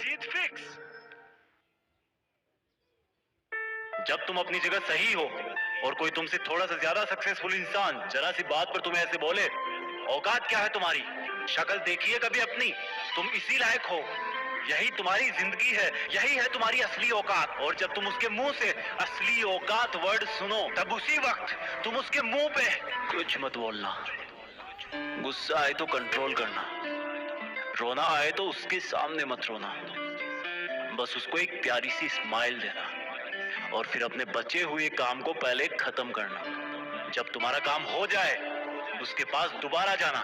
जीत fix. जब तुम अपनी जगह सही हो और कोई तुमसे थोड़ा सा ज्यादा सक्सेसफुल इंसान जरा सी बात पर तुम्हें ऐसे बोले, औकात क्या है तुम्हारी, शक्ल देखिए कभी अपनी, तुम इसी लायक हो, यही तुम्हारी जिंदगी है, यही है तुम्हारी असली औकात। और जब तुम उसके मुंह से असली औकात वर्ड सुनो, तब उसी वक्त तुम उसके मुंह पे कुछ मत बोलना, गुस्सा आए तो कंट्रोल करना, रोना आए तो उसके सामने मत रोना, बस उसको एक प्यारी सी स्माइल देना और फिर अपने बचे हुए काम को पहले खत्म करना। जब तुम्हारा काम हो जाए उसके पास दोबारा जाना,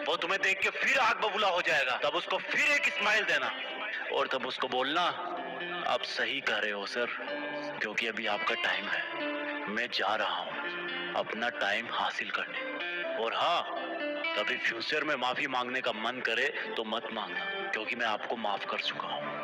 वो तुम्हें देख के फिर आग बबूला हो जाएगा, तब उसको फिर एक स्माइल देना और तब उसको बोलना, आप सही कह रहे हो सर, क्योंकि अभी आपका टाइम है, मैं जा रहा हूं अपना टाइम हासिल करने। और हाँ, कभी फ्यूचर में माफी मांगने का मन करे तो मत मांगना, क्योंकि मैं आपको माफ कर चुका हूं।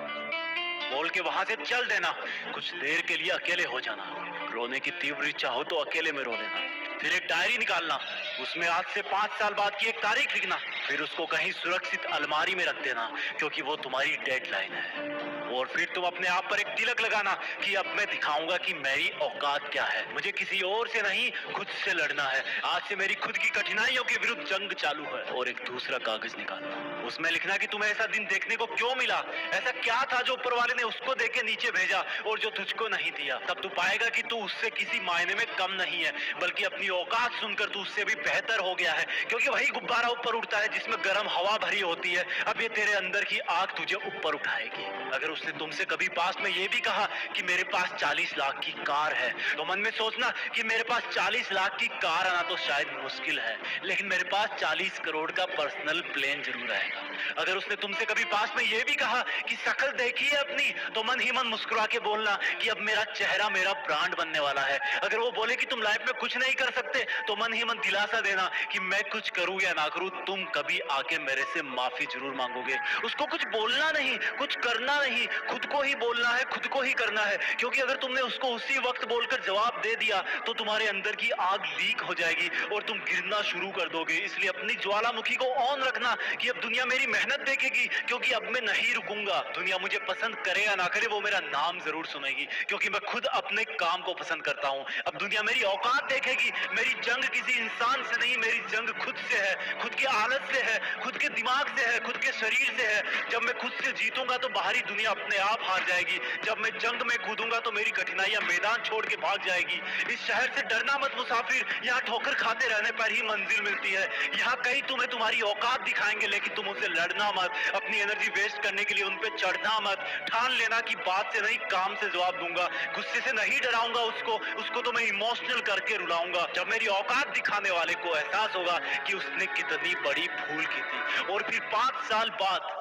बोल के वहां से चल देना, कुछ देर के लिए अकेले हो जाना, रोने की तीव्र इच्छा हो तो अकेले में रो लेना, फिर एक डायरी निकालना, उसमें आज से 5 साल बाद की एक तारीख लिखना, फिर उसको कहीं सुरक्षित अलमारी में रख देना, क्योंकि वो तुम्हारी डेडलाइन है। और फिर तुम अपने आप पर एक तिलक लगाना कि अब मैं दिखाऊंगा कि मेरी औकात क्या है, मुझे किसी और से नहीं खुद से लड़ना है, आज से मेरी खुद की कठिनाइयों के विरुद्ध जंग चालू है। और एक दूसरा कागज निकालना, उसमें लिखना कि तुम्हें ऐसा दिन देखने को क्यों मिला, ऐसा क्या था जो ऊपर वाले ने उसको देके नीचे भेजा और जो तुझको नहीं दिया। तब तू पाएगा कि तू उससे किसी मायने में कम नहीं है, बल्कि अपनी औकात सुनकर तू उससे भी बेहतर हो गया है, क्योंकि वही गुब्बारा ऊपर उठता है जिसमें गर्म हवा भरी होती है। अब ये तेरे अंदर की आग तुझे ऊपर उठाएगी। अगर उसने तुमसे कभी पास में ये भी कहा कि मेरे पास 40 लाख की कार है, तो मन में सोचना कि मेरे पास 40 लाख की कार आना तो शायद मुश्किल है, लेकिन मेरे पास 40 करोड़ का पर्सनल प्लेन जरूर आएगा। अगर उसने तुमसे कभी पास में ये भी कहा कि शक्ल देखिए अपनी, तो मन ही मन मुस्कुरा के बोलना कि अब मेरा चेहरा मेरा ब्रांड बनने वाला है। अगर वो बोले कि तुम लाइफ में कुछ नहीं कर सकते, तो मन ही मन दिलासा देना कि मैं कुछ करूं या ना करूं, तुम कभी आके मेरे से माफी जरूर मांगोगे। उसको कुछ बोलना नहीं, कुछ करना नहीं, खुद को ही बोलना है, खुद को ही करना है, क्योंकि अगर तुमने उसको उसी वक्त बोलकर जवाब दे दिया तो तुम्हारे अंदर की आग लीक हो जाएगी और तुम गिरना शुरू कर दोगे। इसलिए अपनी ज्वालामुखी को ऑन रखना कि अब दुनिया मेरी मेहनत देखेगी, क्योंकि अब मैं नहीं रुकूंगा। दुनिया मुझे पसंद करे या ना करे, वो मेरा नाम जरूर सुनेगी, क्योंकि मैं खुद अपने काम को पसंद करता हूं। अब दुनिया मेरी औकात देखेगी, मेरी जंग किसी इंसान से नहीं, मेरी जंग खुद से है, खुद की आदत से है, खुद के दिमाग से है, खुद के शरीर से है। जब मैं खुद से जीतूंगा तो बाहरी दुनिया अपने आप हार जाएगी। जब मैं जंग में कूदूंगा तो मेरी कठिनाइयां मैदान छोड़ के भाग जाएगी। इस शहर से डरना मत मुसाफिर, यहाँ ठोकर खाते रहने पर ही मंजिल मिलती है। यहाँ कई तुम्हें तुम्हारी औकात दिखाएंगे, लेकिन तुम उनसे लड़ना मत, अपनी एनर्जी वेस्ट करने के लिए उन पे चढ़ना मत। ठान लेना कि बात से नहीं काम से जवाब दूंगा, गुस्से से नहीं डराऊंगा उसको तो मैं इमोशनल करके रुलाऊंगा। जब मेरी औकात दिखाने वाले को एहसास होगा कि उसने कितनी बड़ी भूल की थी, और फिर 5 साल बाद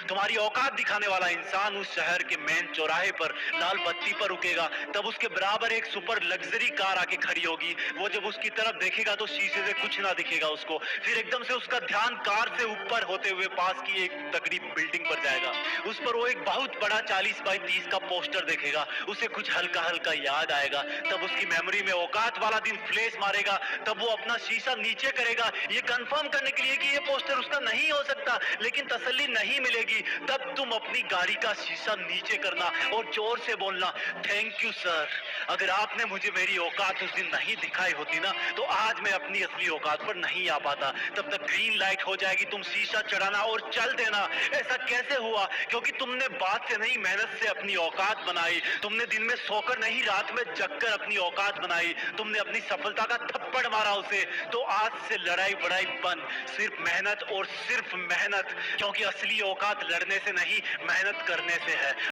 तुम्हारी औकात दिखाने वाला इंसान उस शहर के मेन चौराहे पर लाल बत्ती पर रुकेगा, तब उसके बराबर एक सुपर लग्जरी कार आके खड़ी होगी। वो जब उसकी तरफ देखेगा तो शीशे से कुछ ना दिखेगा उसको, फिर एकदम से उसका ध्यान कार से ऊपर होते हुए पास की एक तगड़ी बिल्डिंग पर जाएगा। उस पर वो एक बहुत बड़ा 40 बाई 30 का पोस्टर देखेगा, उसे कुछ हल्का हल्का याद आएगा, तब उसकी मेमोरी में औकात वाला दिन फ्लैश मारेगा। तब वो अपना शीशा नीचे करेगा, ये कंफर्म करने के लिए कि ये पोस्टर उसका नहीं हो सकता, लेकिन तसल्ली नहीं मिलेगी। तब तुम अपनी गाड़ी का शीशा नीचे करना और जोर से बोलना, थैंक यू सर, अगर आपने मुझे मेरी औकात उस दिन नहीं दिखाई होती ना, तो आज मैं अपनी असली औकात पर नहीं आ पाता। तब तक ग्रीन लाइट हो जाएगी, तुम शीशा चढ़ाना और चल देना। ऐसा कैसे हुआ? क्योंकि तुमने बात से नहीं मेहनत से अपनी औकात बनाई, तुमने दिन में सोकर नहीं रात में जगकर अपनी औकात बनाई, तुमने अपनी सफलता का थप्पड़ मारा उसे। तो आज से लड़ाई बड़ाई बंद, सिर्फ मेहनत और सिर्फ मेहनत, क्योंकि असली औकात लड़ने से नहीं मेहनत करने से है।